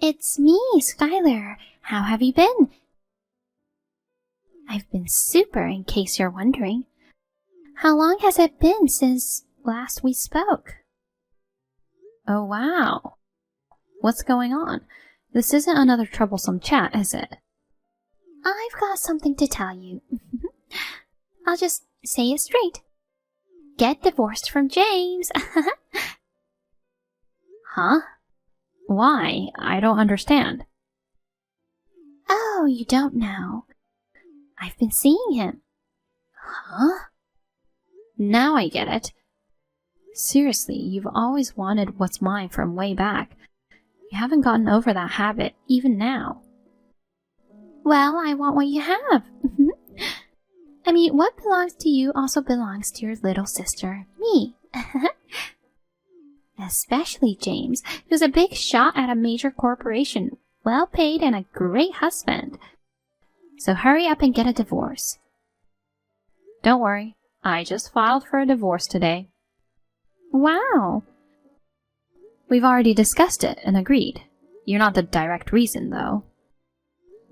It's me, Skylar. How have you been? I've been super, in case you're wondering. How long has it been since last we spoke? Oh, wow. What's going on? This isn't another troublesome chat, is it? I've got something to tell you. I'll just say it straight. Get divorced from James. Huh? Why? I don't understand. Oh, you don't know. I've been seeing him. Huh? Now I get it. Seriously, you've always wanted what's mine from way back. You haven't gotten over that habit, even now. Well, I want what you have. I mean, what belongs to you also belongs to your little sister, me. Especially James, who's a big shot at a major corporation, well paid and a great husband. So hurry up and get a divorce. Don't worry, I just filed for a divorce today. Wow. We've already discussed it and agreed. You're not the direct reason, though.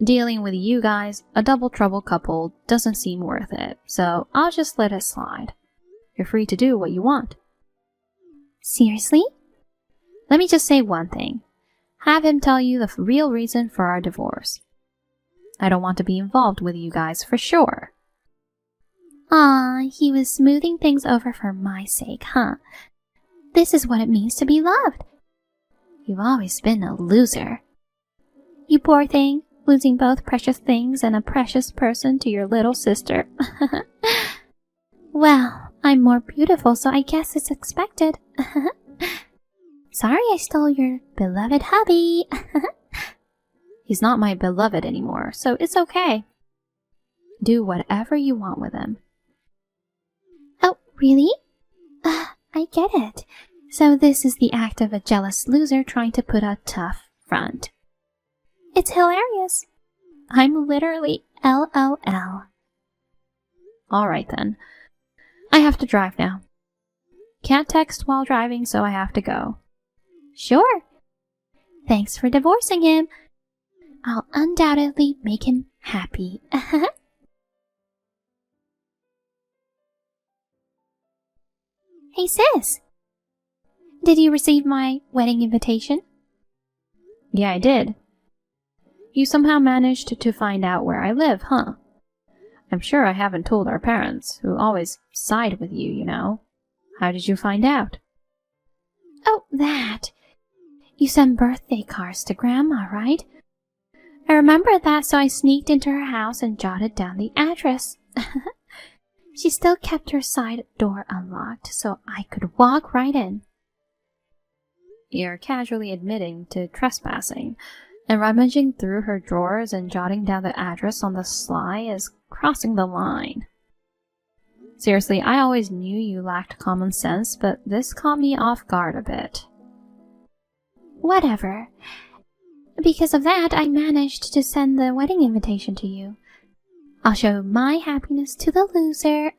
Dealing with you guys, a double trouble couple, doesn't seem worth it, so I'll just let it slide. You're free to do what you want. Seriously? Let me just say one thing. Have him tell you the real reason for our divorce. I don't want to be involved with you guys for sure. He was smoothing things over for my sake, huh? This is what it means to be loved. You've always been a loser. You poor thing, losing both precious things and a precious person to your little sister. Well, I'm more beautiful, so I guess it's expected. Sorry I stole your beloved hubby. He's not my beloved anymore, so it's okay. Do whatever you want with him. Oh, really? I get it. So this is the act of a jealous loser trying to put a tough front. It's hilarious. I'm literally LOL. Alright then. I have to drive now. Can't text while driving, so I have to go. Sure. Thanks for divorcing him. I'll undoubtedly make him happy. Hey sis! Did you receive my wedding invitation? Yeah, I did. You somehow managed to find out where I live, huh? I'm sure I haven't told our parents, who always side with you, you know. How did you find out? Oh, that. You sent birthday cards to Grandma, right? I remember that, so I sneaked into her house and jotted down the address. She still kept her side door unlocked, so I could walk right in. You're casually admitting to trespassing, and rummaging through her drawers and jotting down the address on the sly is crossing the line. Seriously, I always knew you lacked common sense, but this caught me off guard a bit. Whatever. Because of that, I managed to send the wedding invitation to you. I'll show my happiness to the loser.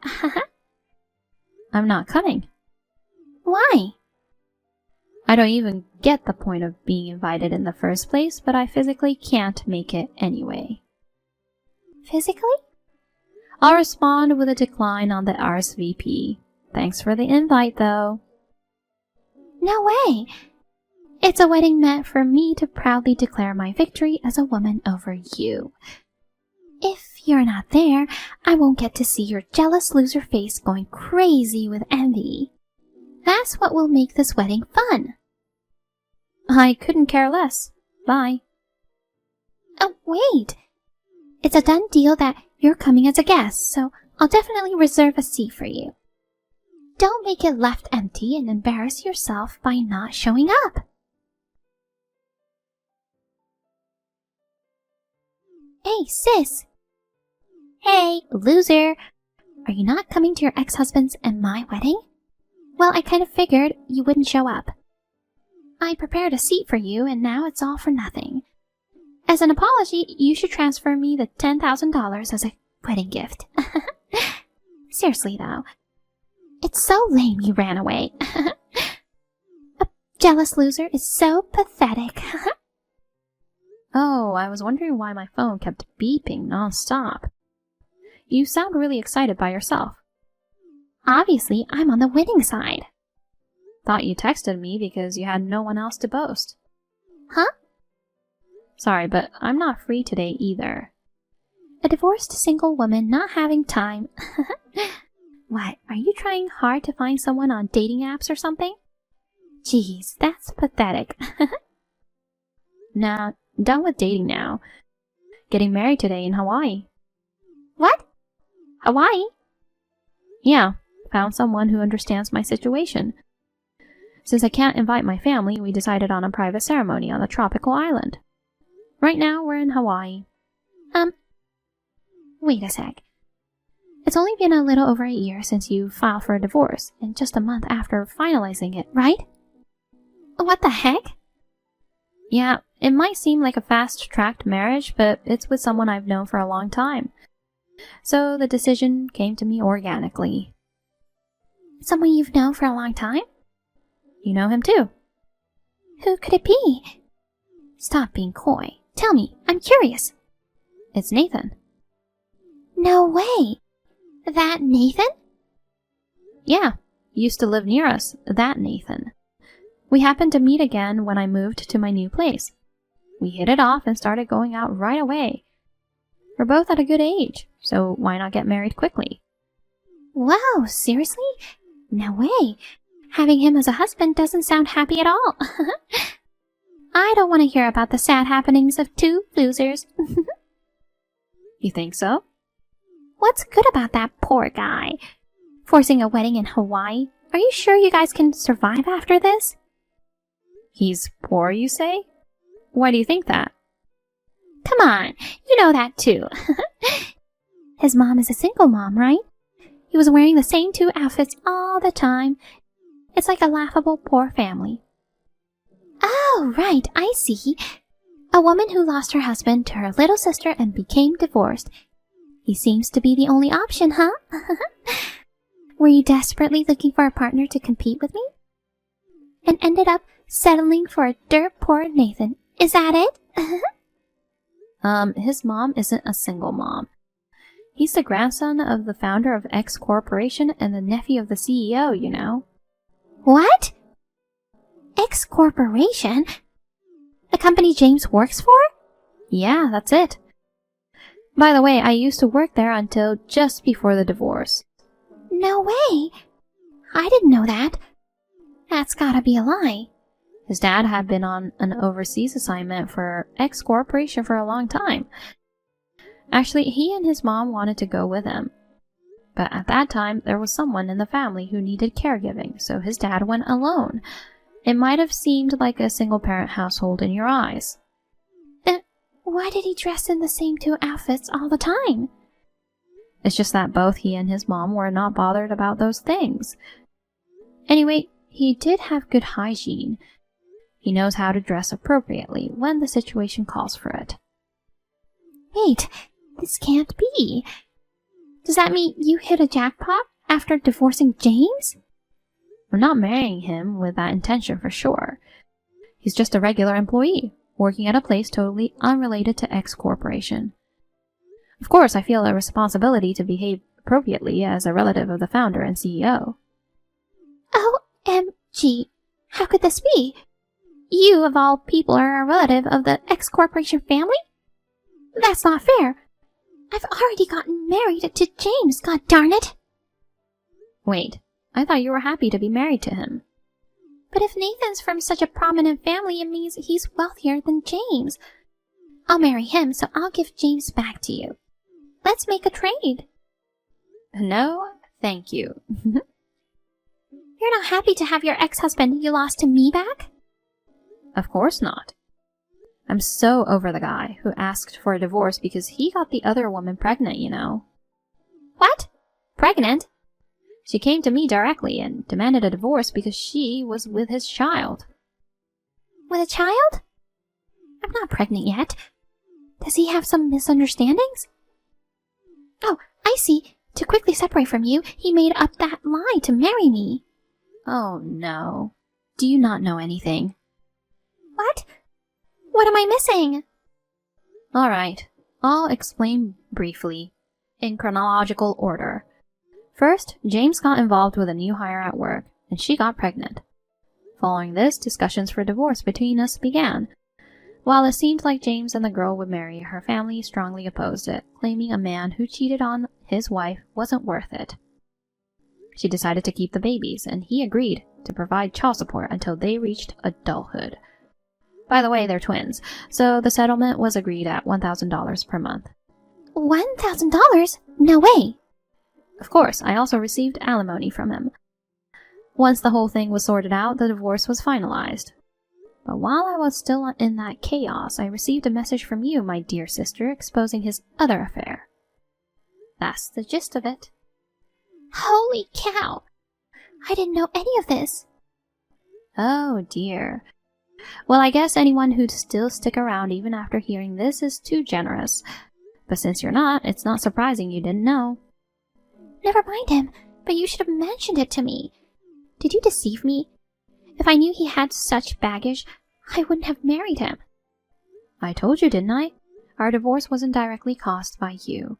I'm not coming. Why? I don't even get the point of being invited in the first place, but I physically can't make it anyway. Physically? I'll respond with a decline on the RSVP. Thanks for the invite, though. No way! It's a wedding meant for me to proudly declare my victory as a woman over you. If you're not there, I won't get to see your jealous loser face going crazy with envy. That's what will make this wedding fun. I couldn't care less. Bye. Oh, wait. It's a done deal that you're coming as a guest, so I'll definitely reserve a seat for you. Don't make it left empty and embarrass yourself by not showing up. Hey, sis. Hey, loser. Are you not coming to your ex-husband's and my wedding? Well, I kind of figured you wouldn't show up. I prepared a seat for you, and now it's all for nothing. As an apology, you should transfer me the $10,000 as a wedding gift. Seriously, though. It's so lame you ran away. A jealous loser is so pathetic. I was wondering why my phone kept beeping non-stop. You sound really excited by yourself. Obviously, I'm on the winning side. Thought you texted me because you had no one else to boast. Huh? Sorry, but I'm not free today either. A divorced single woman not having time. What, are you trying hard to find someone on dating apps or something? Jeez, that's pathetic. Nah, done with dating now. Getting married today in Hawaii. What? Hawaii? Yeah, found someone who understands my situation. Since I can't invite my family, we decided on a private ceremony on the tropical island. Right now, we're in Hawaii. Wait a sec. It's only been a little over a year since you filed for a divorce, and just a month after finalizing it, right? What the heck? Yeah, it might seem like a fast-tracked marriage, but it's with someone I've known for a long time. So the decision came to me organically. Someone you've known for a long time? You know him too. Who could it be? Stop being coy. Tell me, I'm curious. It's Nathan. No way! That Nathan? Yeah, used to live near us, that Nathan. We happened to meet again when I moved to my new place. We hit it off and started going out right away. We're both at a good age, so why not get married quickly? Wow, seriously? No way. Having him as a husband doesn't sound happy at all. I don't want to hear about the sad happenings of two losers. You think so? What's good about that poor guy? Forcing a wedding in Hawaii? Are you sure you guys can survive after this? He's poor, you say? Why do you think that? Come on, you know that too. His mom is a single mom, right? He was wearing the same two outfits all the time. It's like a laughable poor family. Oh, right, I see. A woman who lost her husband to her little sister and became divorced. He seems to be the only option, huh? Were you desperately looking for a partner to compete with me? And ended up settling for a dirt poor Nathan. Is that it? His mom isn't a single mom. He's the grandson of the founder of X Corporation and the nephew of the CEO, you know. What? X Corporation? A company James works for? Yeah, that's it. By the way, I used to work there until just before the divorce. No way! I didn't know that. That's gotta be a lie. His dad had been on an overseas assignment for X Corporation for a long time. Actually, he and his mom wanted to go with him. But at that time, there was someone in the family who needed caregiving, so his dad went alone. It might have seemed like a single-parent household in your eyes. Why did he dress in the same two outfits all the time? It's just that both he and his mom were not bothered about those things. Anyway, he did have good hygiene. He knows how to dress appropriately when the situation calls for it. Wait, this can't be. Does that mean you hit a jackpot after divorcing James? I'm not marrying him with that intention for sure. He's just a regular employee, working at a place totally unrelated to X Corporation. Of course, I feel a responsibility to behave appropriately as a relative of the founder and CEO. OMG, how could this be? You, of all people, are a relative of the X Corporation family? That's not fair. I've already gotten married to James, god darn it! Wait, I thought you were happy to be married to him. But if Nathan's from such a prominent family, it means he's wealthier than James. I'll marry him, so I'll give James back to you. Let's make a trade. No, thank you. You're not happy to have your ex-husband you lost to me back? Of course not. I'm so over the guy who asked for a divorce because he got the other woman pregnant, you know. What? Pregnant? She came to me directly and demanded a divorce because she was with his child. With a child? I'm not pregnant yet. Does he have some misunderstandings? Oh, I see. To quickly separate from you, he made up that lie to marry me. Oh no. Do you not know anything? What? What am I missing? Alright, I'll explain briefly, in chronological order. First, James got involved with a new hire at work, and she got pregnant. Following this, discussions for divorce between us began. While it seemed like James and the girl would marry, her family strongly opposed it, claiming a man who cheated on his wife wasn't worth it. She decided to keep the babies, and he agreed to provide child support until they reached adulthood. By the way, they're twins, so the settlement was agreed at $1,000 per month. $1,000? No way! Of course, I also received alimony from him. Once the whole thing was sorted out, the divorce was finalized. But while I was still in that chaos, I received a message from you, my dear sister, exposing his other affair. That's the gist of it. Holy cow! I didn't know any of this. Oh dear. Well, I guess anyone who'd still stick around even after hearing this is too generous. But since you're not, it's not surprising you didn't know. Never mind him, but you should have mentioned it to me. Did you deceive me? If I knew he had such baggage, I wouldn't have married him. I told you, didn't I? Our divorce wasn't directly caused by you.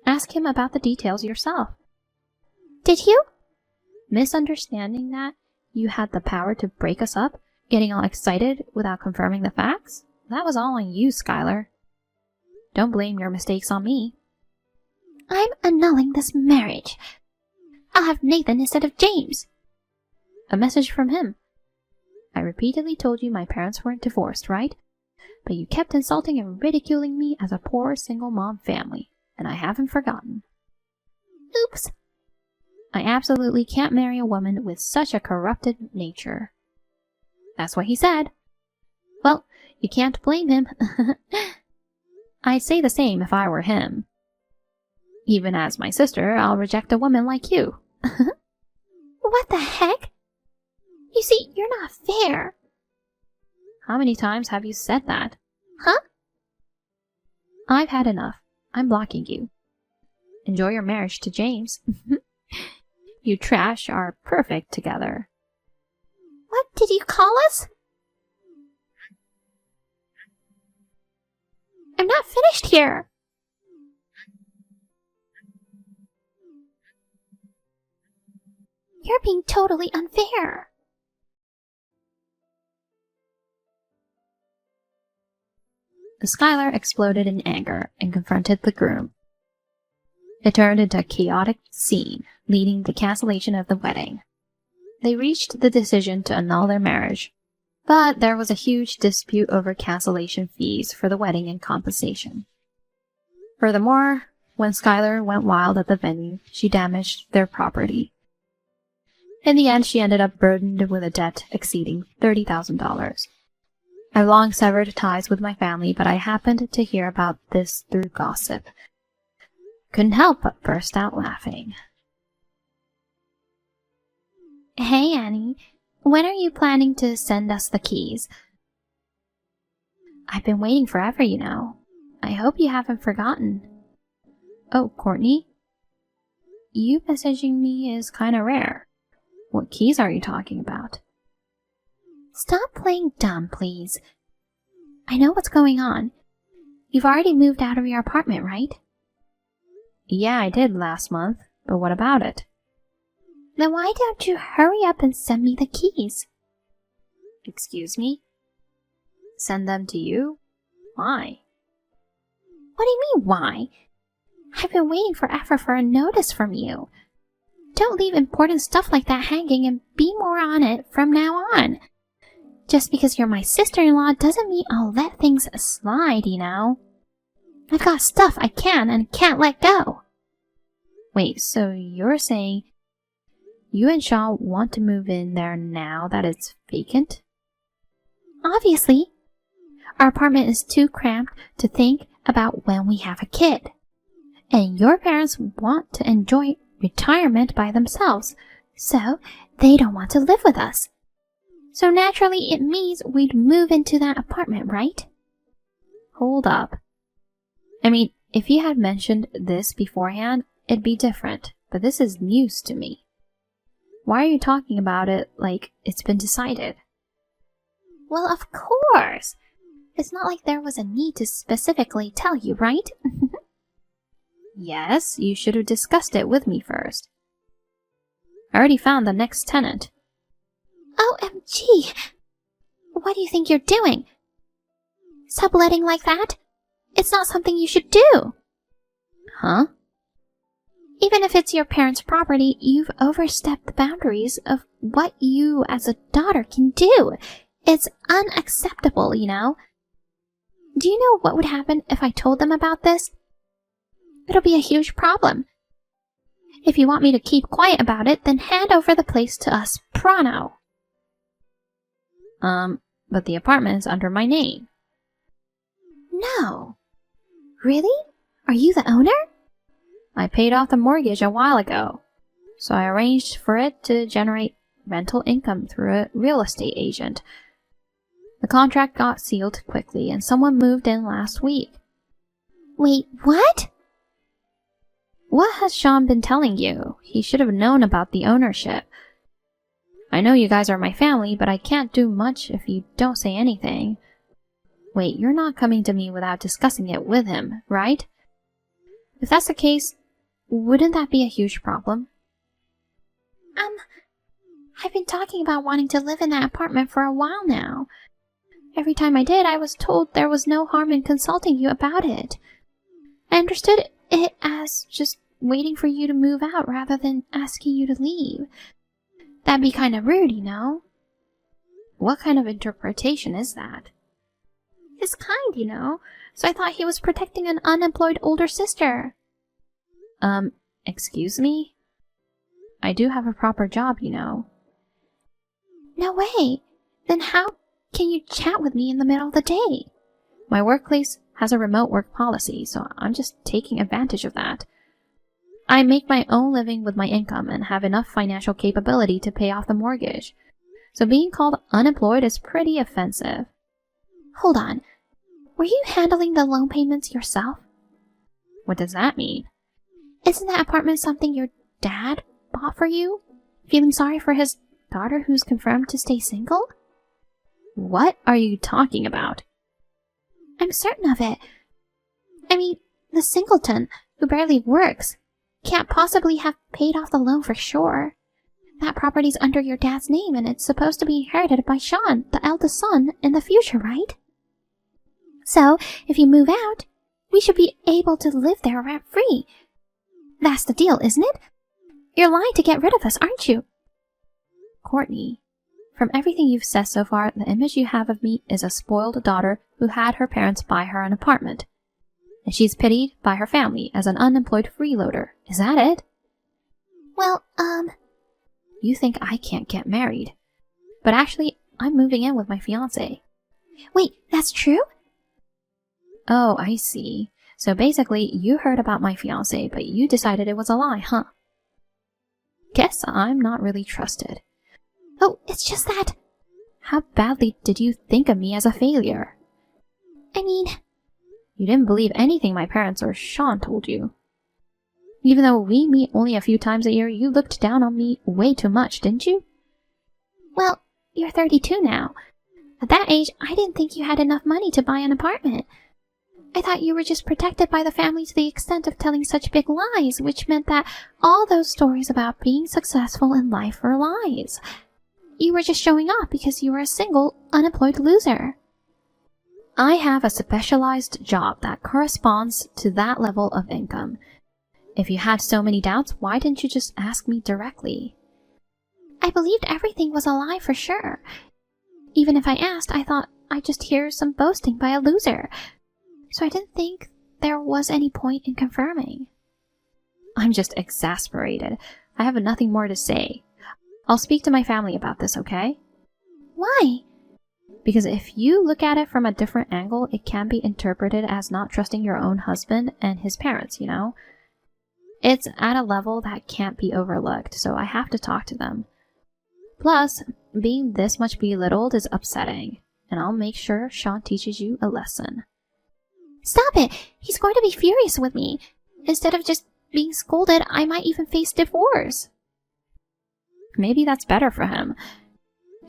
Ask him about the details yourself. Did you? Misunderstanding that you had the power to break us up, getting all excited without confirming the facts? That was all on you, Skylar. Don't blame your mistakes on me. I'm annulling this marriage. I'll have Nathan instead of James. A message from him. I repeatedly told you my parents weren't divorced, right? But you kept insulting and ridiculing me as a poor single mom family, and I haven't forgotten. Oops. I absolutely can't marry a woman with such a corrupted nature. That's what he said. Well, you can't blame him. I'd say the same if I were him. Even as my sister, I'll reject a woman like you. What the heck? You see, you're not fair. How many times have you said that? Huh? I've had enough. I'm blocking you. Enjoy your marriage to James. You trash are perfect together. What did you call us? I'm not finished here. You're being totally unfair. Skylar exploded in anger and confronted the groom. It turned into a chaotic scene, leading to cancellation of the wedding. They reached the decision to annul their marriage, but there was a huge dispute over cancellation fees for the wedding and compensation. Furthermore, when Skylar went wild at the venue, she damaged their property. In the end, she ended up burdened with a debt exceeding $30,000. I've long severed ties with my family, but I happened to hear about this through gossip. Couldn't help but burst out laughing. Hey, Annie. When are you planning to send us the keys? I've been waiting forever, you know. I hope you haven't forgotten. Oh, Courtney? You messaging me is kinda rare. What keys are you talking about? Stop playing dumb, please. I know what's going on. You've already moved out of your apartment, right? Yeah, I did last month, but what about it? Then why don't you hurry up and send me the keys? Excuse me? Send them to you? Why? What do you mean, why? I've been waiting forever for a notice from you. Don't leave important stuff like that hanging and be more on it from now on. Just because you're my sister-in-law doesn't mean I'll let things slide, you know. I've got stuff I can and can't let go. Wait, so you're saying you and Shaw want to move in there now that it's vacant? Obviously. Our apartment is too cramped to think about when we have a kid. And your parents want to enjoy retirement by themselves, so they don't want to live with us. So naturally it means we'd move into that apartment, right? Hold up. I mean, if you had mentioned this beforehand, it'd be different, but this is news to me. Why are you talking about it like it's been decided? Well, of course. It's not like there was a need to specifically tell you, right? Yes, you should have discussed it with me first. I already found the next tenant. OMG! What do you think you're doing? Subletting like that? It's not something you should do! Huh? Even if it's your parents' property, you've overstepped the boundaries of what you as a daughter can do. It's unacceptable, you know? Do you know what would happen if I told them about this? It'll be a huge problem. If you want me to keep quiet about it, then hand over the place to us pronto. But the apartment is under my name. No. Really? Are you the owner? I paid off the mortgage a while ago, so I arranged for it to generate rental income through a real estate agent. The contract got sealed quickly and someone moved in last week. Wait, what? What has Sean been telling you? He should have known about the ownership. I know you guys are my family, but I can't do much if you don't say anything. Wait, you're not coming to me without discussing it with him, right? If that's the case, wouldn't that be a huge problem? I've been talking about wanting to live in that apartment for a while now. Every time I did, I was told there was no harm in consulting you about it. I understood it as just waiting for you to move out rather than asking you to leave. That'd be kind of rude, you know? What kind of interpretation is that? His kind, you know, so I thought he was protecting an unemployed older sister. Excuse me? I do have a proper job, you know. No way! Then how can you chat with me in the middle of the day? My workplace has a remote work policy, so I'm just taking advantage of that. I make my own living with my income and have enough financial capability to pay off the mortgage. So being called unemployed is pretty offensive. Hold on. Were you handling the loan payments yourself? What does that mean? Isn't that apartment something your dad bought for you? Feeling sorry for his daughter who's confirmed to stay single? What are you talking about? I'm certain of it. I mean, the singleton, who barely works, can't possibly have paid off the loan for sure. That property's under your dad's name and it's supposed to be inherited by Sean, the eldest son, in the future, right? So, if you move out, we should be able to live there rent-free. That's the deal, isn't it? You're lying to get rid of us, aren't you? Courtney, from everything you've said so far, the image you have of me is a spoiled daughter who had her parents buy her an apartment. And she's pitied by her family as an unemployed freeloader. Is that it? Well, You think I can't get married. But actually, I'm moving in with my fiancé. Wait, that's true? Oh, I see. So basically, you heard about my fiancé, but you decided it was a lie, huh? Guess I'm not really trusted. Oh, it's just that... How badly did you think of me as a failure? I mean... You didn't believe anything my parents or Sean told you. Even though we meet only a few times a year, you looked down on me way too much, didn't you? Well, you're 32 now. At that age, I didn't think you had enough money to buy an apartment. I thought you were just protected by the family to the extent of telling such big lies, which meant that all those stories about being successful in life were lies. You were just showing off because you were a single, unemployed loser. I have a specialized job that corresponds to that level of income. If you had so many doubts, why didn't you just ask me directly? I believed everything was a lie for sure. Even if I asked, I thought I'd just hear some boasting by a loser. So I didn't think there was any point in confirming. I'm just exasperated. I have nothing more to say. I'll speak to my family about this, okay? Why? Because if you look at it from a different angle, it can be interpreted as not trusting your own husband and his parents, you know? It's at a level that can't be overlooked, so I have to talk to them. Plus, being this much belittled is upsetting, and I'll make sure Sean teaches you a lesson. Stop it! He's going to be furious with me. Instead of just being scolded, I might even face divorce. Maybe that's better for him.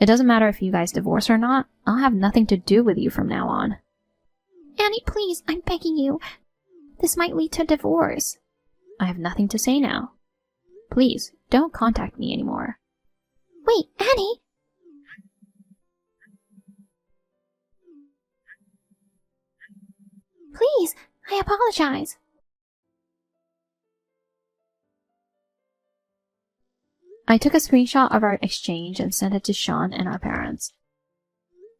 It doesn't matter if you guys divorce or not, I'll have nothing to do with you from now on. Annie, please, I'm begging you. This might lead to divorce. I have nothing to say now. Please, don't contact me anymore. Wait, Annie! Please, I apologize. I took a screenshot of our exchange and sent it to Sean and our parents.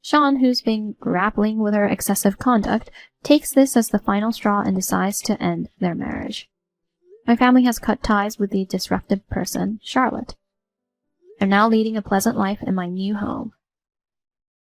Sean, who's been grappling with her excessive conduct, takes this as the final straw and decides to end their marriage. My family has cut ties with the disruptive person, Charlotte. I'm now leading a pleasant life in my new home.